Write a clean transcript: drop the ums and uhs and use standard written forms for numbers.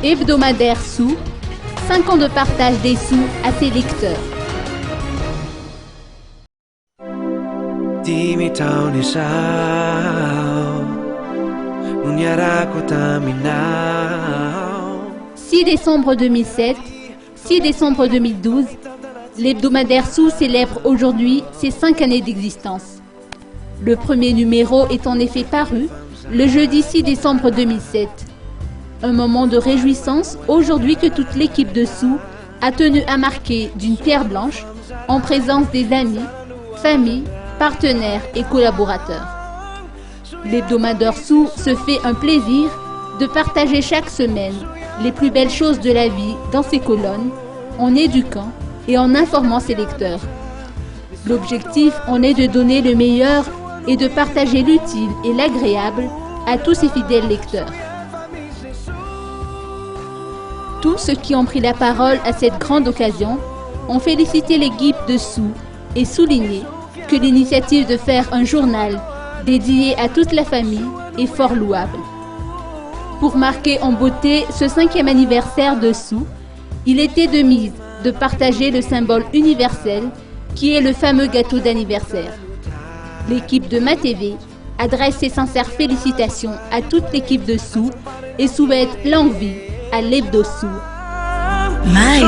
Hebdomadaire Sous, 5 ans de partage des sous à ses lecteurs. Di taon isaw nung yara ko taminaw. 6 décembre 2007, 6 décembre 2012, l'hebdomadaire Sous célèbre aujourd'hui ses 5 années d'existence. Le premier numéro est en effet paru le jeudi 6 décembre 2007. Un moment de réjouissance aujourd'hui que toute l'équipe de Sous a tenu à marquer d'une pierre blanche en présence des amis, familles, partenaires et collaborateurs. L'hebdomadaire Sous se fait un plaisir de partager chaque semaine les plus belles choses de la vie dans ses colonnes, en éduquant et en informant ses lecteurs. L'objectif en est de donner le meilleur et de partager l'utile et l'agréable à tous ses fidèles lecteurs. Tous ceux qui ont pris la parole à cette grande occasion ont félicité l'équipe de Sous et souligné que l'initiative de faire un journal dédié à toute la famille est fort louable. Pour marquer en beauté ce 5e anniversaire de Sous, il était de mise de partager le symbole universel qui est le fameux gâteau d'anniversaire. L'équipe de MaTV adresse ses sincères félicitations à toute l'équipe de Sous et souhaite longue vie à l'Hebdo Sous. My